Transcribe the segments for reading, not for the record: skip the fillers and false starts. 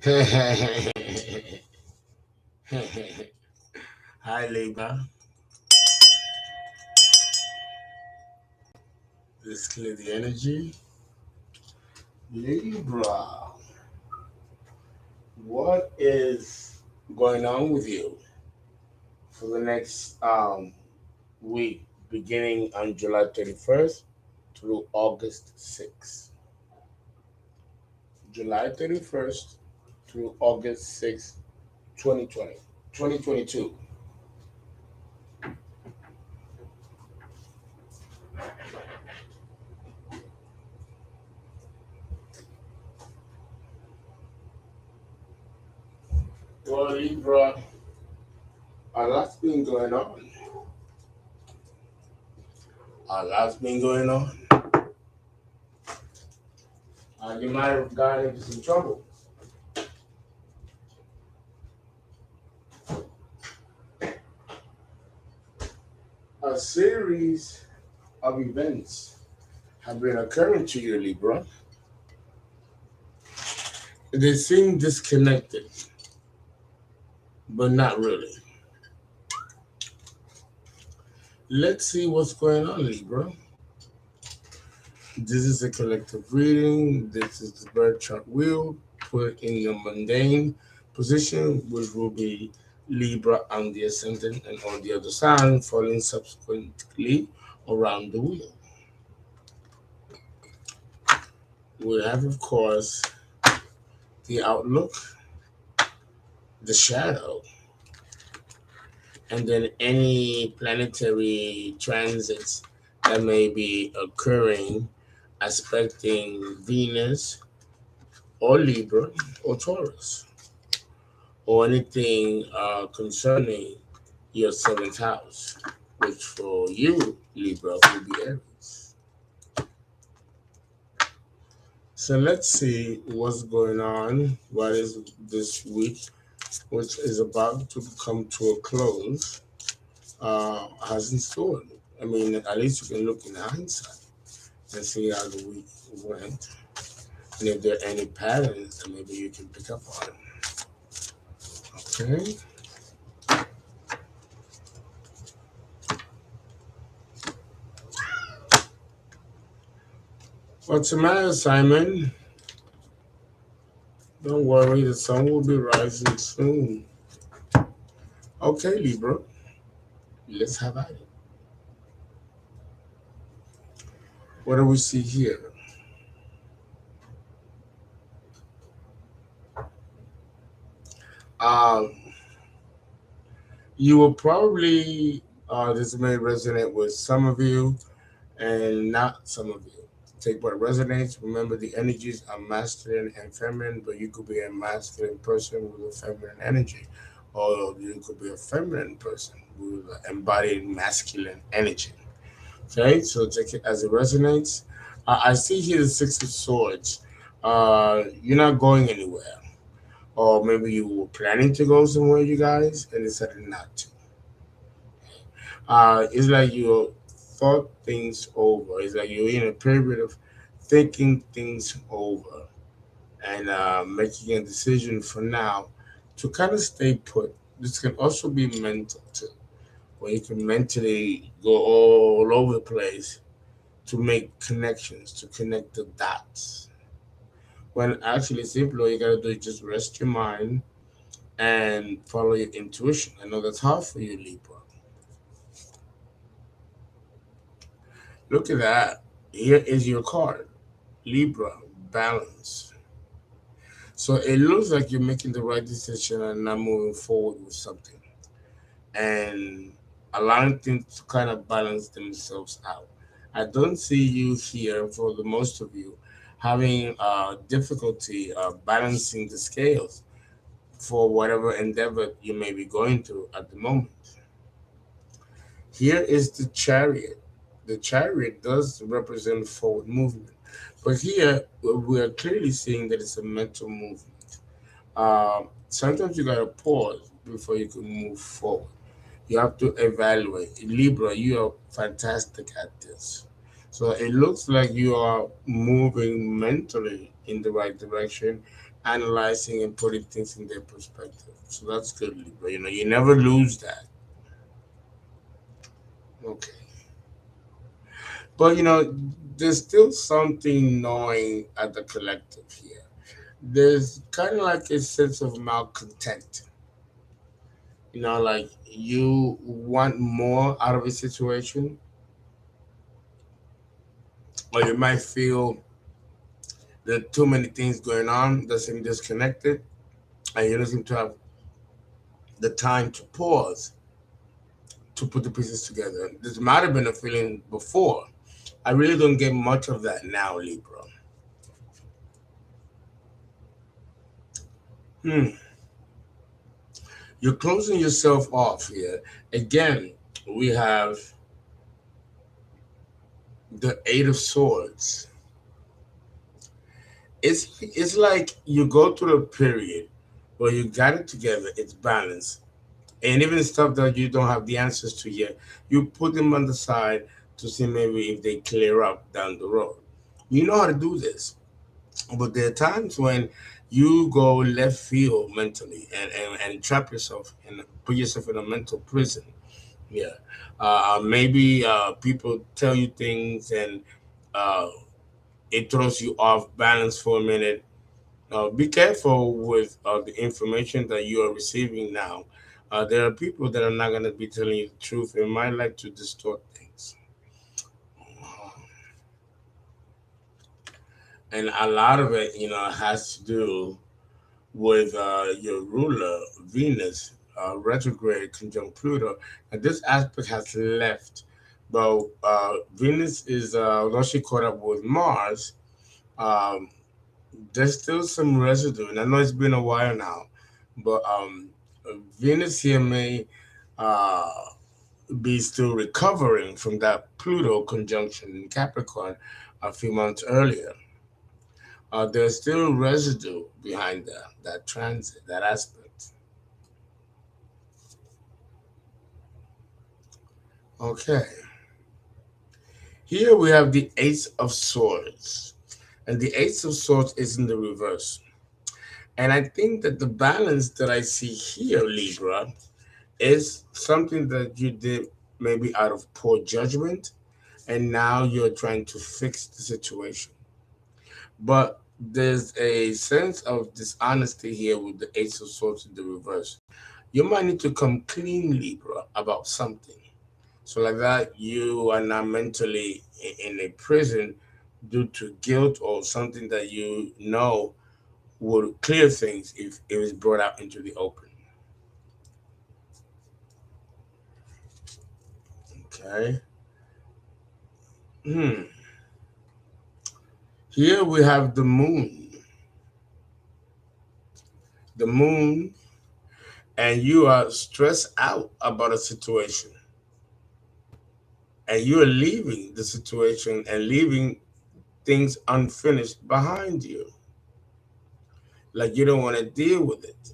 Hi, Libra. Let's clear the energy. Libra, what is going on with you for the next week, beginning on July 31st through August 6th? July 31st through August 6th, 2020, 2022. Well, Libra, a lot's been going on. A lot's been going on. You might have gotten into some trouble. A series of events have been occurring to you, Libra. They seem disconnected, but not really. Let's see what's going on, Libra. This is a collective reading. This is the birth chart wheel put in your mundane position, which will be Libra on the ascendant and all the other signs falling subsequently around the wheel. We have, of course, the outlook, the shadow, and then any planetary transits that may be occurring aspecting Venus or Libra or Taurus or anything concerning your seventh house, which for you, Libra, will be Aries. So let's see what's going on. What is this week, which is about to come to a close, has in store? I mean, at least you can look in hindsight and see how the week went. And if there are any patterns that maybe you can pick up on. Okay. What's the matter, Simon? Don't worry, the sun will be rising soon. Okay, Libra, let's have at it. What do we see here? Um, you will probably, this may resonate with some of you and not some of you. Take what resonates. Remember, the energies are masculine and feminine, but you could be a masculine person with a feminine energy, or you could be a feminine person with embodied masculine energy. Okay, so take it as it resonates. I see here the Six of Swords. You're not going anywhere, or maybe you were planning to go somewhere, you guys, and decided not to. It's like you thought things over. It's like you're in a period of thinking things over and making a decision for now to kind of stay put. This can also be mental too, where you can mentally go all over the place to make connections, to connect the dots. When actually simply all you gotta do is just rest your mind and follow your intuition. I know that's hard for you, Libra. Look at that. Here is your card. Libra, balance. So it looks like you're making the right decision and not moving forward with something and allowing things to kind of balance themselves out. I don't see you here, for the most of you, having difficulty balancing the scales for whatever endeavor you may be going through at the moment. Here is the chariot. The chariot does represent forward movement, but here we are clearly seeing that it's a mental movement. Sometimes you gotta pause before you can move forward. You have to evaluate. Libra, you are fantastic at this. So it looks like you are moving mentally in the right direction analyzing and putting things in their perspective. So that's good, Libra. You never lose that. Okay. But there's still something gnawing at the collective here. There's kind of like a sense of malcontent. Like you want more out of a situation, or you might feel there are too many things going on that seem disconnected, and you don't seem to have the time to pause to put the pieces together. This might have been a feeling before. I really don't get much of that now, Libra. Hmm. You're closing yourself off here. Again, we have the Eight of Swords. It's like you go through a period where you got it together, it's balanced, and even stuff that you don't have the answers to yet, you put them on the side to see maybe if they clear up down the road. You know how to do this, but there are times when you go left field mentally and trap yourself and put yourself in a mental prison. Yeah. Maybe people tell you things and uh, it throws you off balance for a minute. Be careful with the information that you are receiving now. There are people that are not going to be telling you the truth and might like to distort things. And a lot of it, has to do with your ruler, Venus, retrograde conjunct Pluto. And this aspect has left. But Venus is, although she caught up with Mars, um, there's still some residue. And I know it's been a while now, but Venus here may uh, be still recovering from that Pluto conjunction in Capricorn a few months earlier. There's still residue behind that transit, that aspect. Okay. Here we have the Ace of Swords. And the Ace of Swords is in the reverse. And I think that the balance that I see here, Libra, is something that you did maybe out of poor judgment. And now you're trying to fix the situation. But there's a sense of dishonesty here with the Ace of Swords in the reverse. You might need to come clean, Libra, about something. So, like that, you are not mentally in a prison due to guilt or something that you know would clear things if it was brought out into the open. Okay. Hmm. Here we have the moon. The moon, and you are stressed out about a situation. And you are leaving the situation and leaving things unfinished behind you. Like you don't want to deal with it.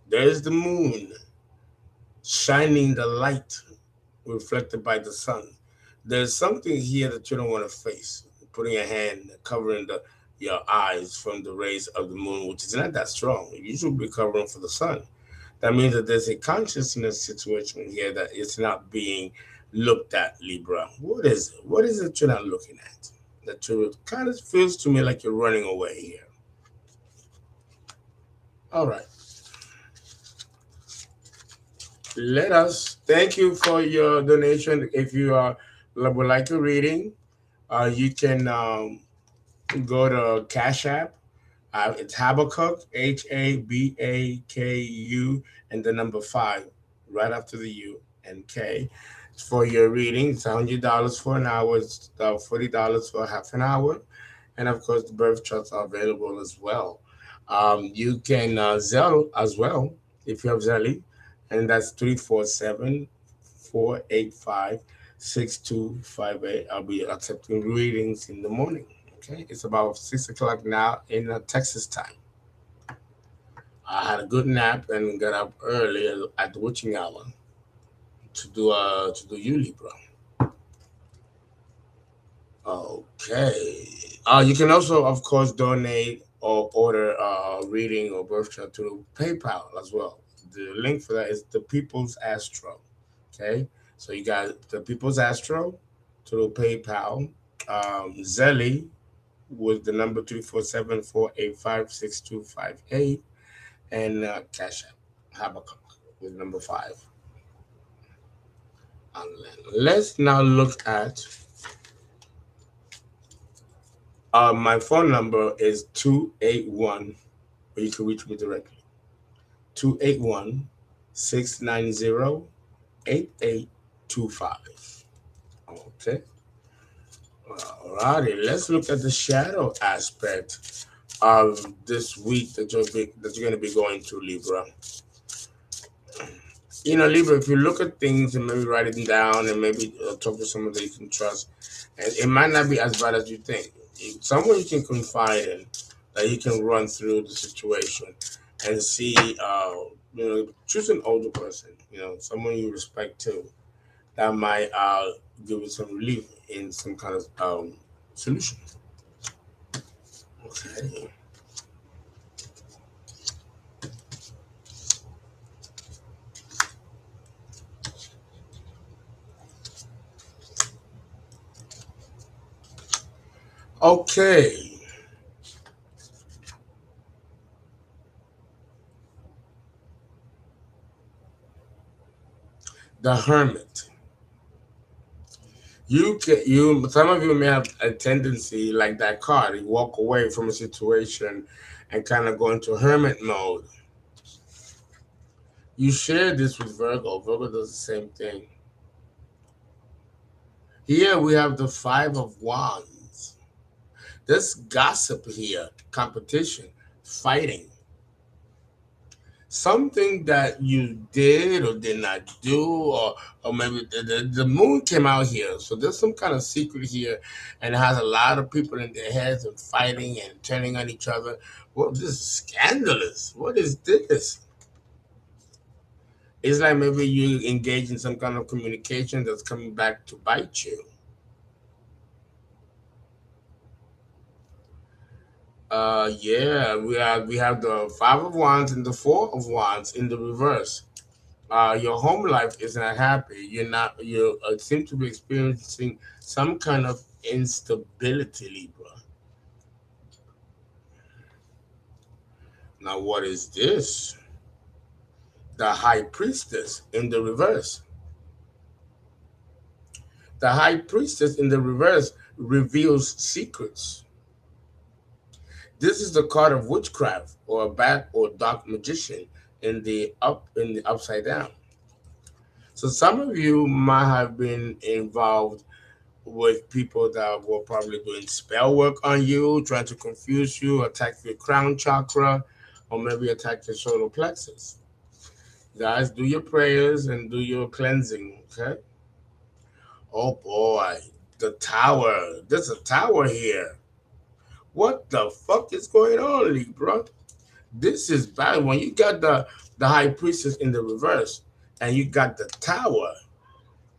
There's the moon shining the light reflected by the sun. There's something here that you don't want to face. Putting your hand covering your eyes from the rays of the moon, which is not that strong. You should be covering for the sun. That means that there's a consciousness situation here that is not being looked at, Libra. What is it? What is it you're not looking at? That you kind of feels to me like you're running away here. All right. Let us thank you for your donation. If you would like a reading, you can go to Cash App. It's Habakkuk, Habaku, and the number 5, right after the U and K. For your reading, it's $100 for an hour. It's $40 for half an hour, and of course, the birth charts are available as well. You can Zelle as well if you have Zelle, and that's 347-485-6258. I'll be accepting readings in the morning. Okay, it's about 6 o'clock now in Texas time. I had a good nap and got up early at the witching hour to do you, Libra. Okay. You can also, of course, donate or order reading or birth chart through PayPal as well. The link for that is the People's Astro. Okay, so you got the People's Astro through PayPal, ZELLE with the number 347-485-6258, and Cash App Habakkuk with number 5. Let's now look at my phone number is 281, where you can reach me directly. 281-690-8825. Okay. Alrighty, let's look at the shadow aspect of this week that you're going to be going through, Libra. You know, Libra, if you look at things and maybe write them down and maybe talk to someone that you can trust, and it might not be as bad as you think. Someone you can confide in, that you can run through the situation and see, choose an older person, someone you respect too, that might give you some relief in some kind of solution. Okay. Okay. The Hermit. Some of you may have a tendency, like that card, you walk away from a situation and kind of go into hermit mode. You share this with Virgo. Virgo does the same thing. Here we have the 5 of Wands. There's gossip here, competition, fighting. Something that you did or did not do, or maybe the moon came out here. So there's some kind of secret here, and it has a lot of people in their heads and fighting and turning on each other. Well, this is scandalous. What is this? It's like maybe you engage in some kind of communication that's coming back to bite you. Yeah, we have the 5 of Wands and the 4 of Wands in the reverse. Your home life is not happy. You seem to be experiencing some kind of instability, Libra. Now, what is this? The High Priestess in the reverse. The High Priestess in the reverse reveals secrets. This is the card of witchcraft, or a bad or dark magician in the upside down. So some of you might have been involved with people that were probably doing spell work on you, trying to confuse you, attack your crown chakra, or maybe attack your solar plexus. Guys, do your prayers and do your cleansing, okay? Oh boy, the tower. There's a tower here. What the fuck is going on, Libra? This is bad. When you got the High Priestess in the reverse and you got the tower,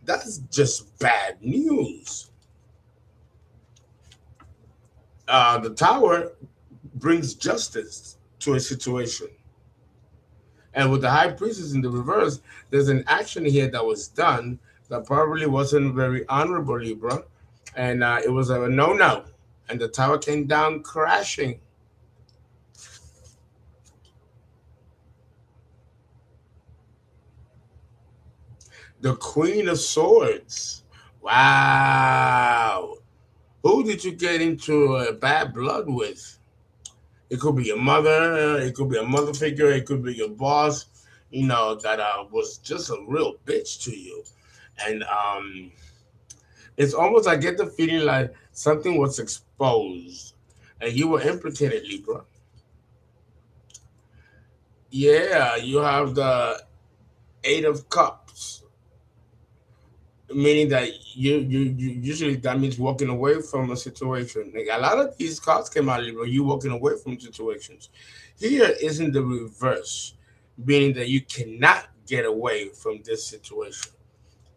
that's just bad news. The tower brings justice to a situation. And with the High Priestess in the reverse, there's an action here that was done that probably wasn't very honorable, Libra. And it was a no-no. And the tower came down crashing. The Queen of Swords. Wow. Who did you get into bad blood with? It could be your mother. It could be a mother figure. It could be your boss, that was just a real bitch to you. And it's almost, I get the feeling like something was exposed and you were implicated, Libra. Yeah, you have the 8 of Cups, meaning that you usually, that means walking away from a situation. Like a lot of these cards came out, Libra, you walking away from situations. Here is in the reverse, meaning that you cannot get away from this situation.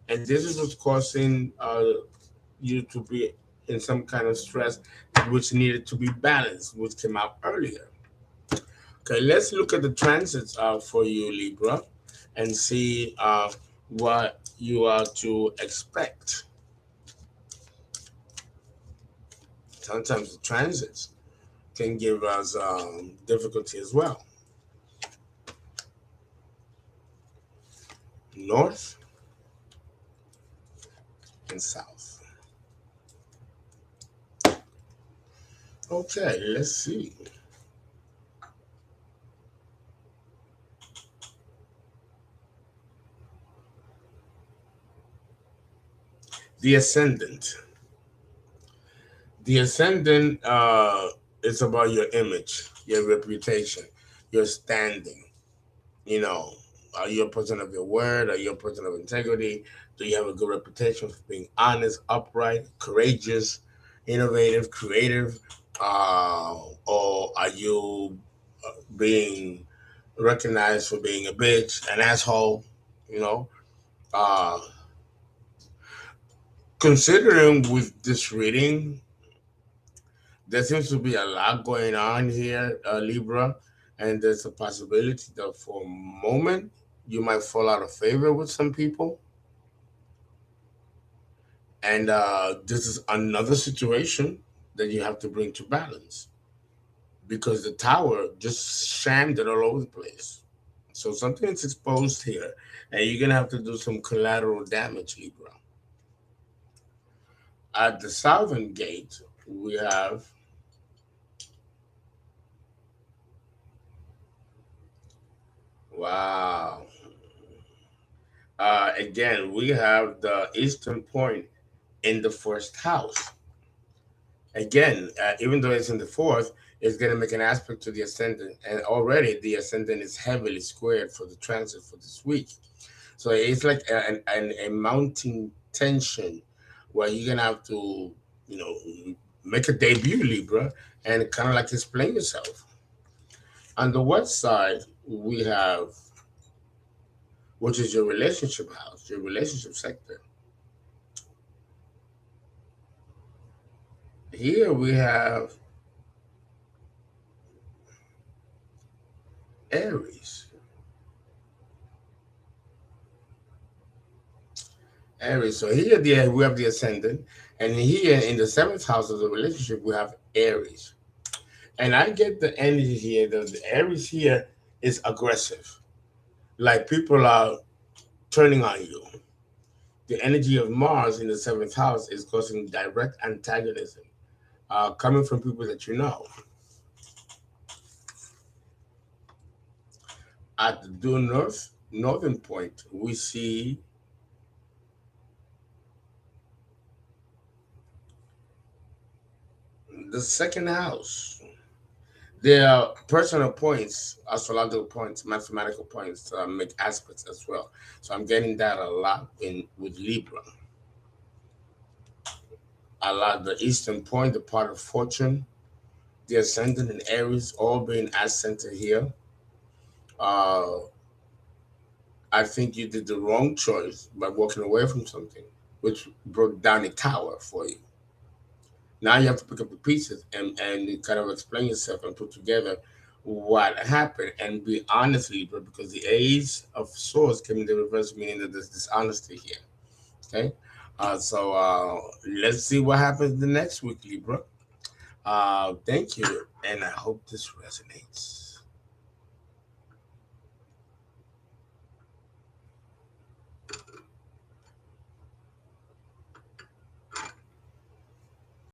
And this is what's causing you to be in some kind of stress, which needed to be balanced, which came out earlier. Okay, let's look at the transits for you, Libra, and see what you are to expect. Sometimes the transits can give us difficulty as well. North and south. Okay, let's see. The ascendant. The ascendant is about your image, your reputation, your standing. You know, are you a person of your word? Are you a person of integrity? Do you have a good reputation for being honest, upright, courageous, innovative, creative? Or are you being recognized for being a bitch, an asshole? You know, uh, considering with this reading, there seems to be a lot going on here, Libra, and there's a possibility that for a moment you might fall out of favor with some people. And this is another situation that you have to bring to balance because the tower just shammed it all over the place. So something is exposed here, and you're gonna have to do some collateral damage, Libra. At the southern gate, we have wow. Again, we have the eastern point in the first house. Again, even though it's in the fourth, it's going to make an aspect to the ascendant, and already the ascendant is heavily squared for the transit for this week. So it's like a mounting tension where you're going to have to, you know, make a debut, Libra, and kind of like explain yourself. On the west side, we have, which is your relationship house, your relationship sector. Here we have Aries. Aries. So here we have the ascendant, and here in the seventh house of the relationship we have Aries. And I get the energy here that the Aries here is aggressive, like people are turning on you. The energy of Mars in the seventh house is causing direct antagonism, coming from people that you know. At the due northern point, we see the second house. There are personal points, astrological points, mathematical points to make aspects as well. So I'm getting that a lot in with Libra. A lot the eastern point, the part of fortune, the ascendant and Aries all being as center here. Uh, I think you did the wrong choice by walking away from something, which broke down a tower for you. Now you have to pick up the pieces and kind of explain yourself and put together what happened and be honest, Libra, because the Ace of Swords came in the reverse, meaning that there's dishonesty here. Okay, so let's see what happens the next week, Libra. Thank you, and I hope this resonates.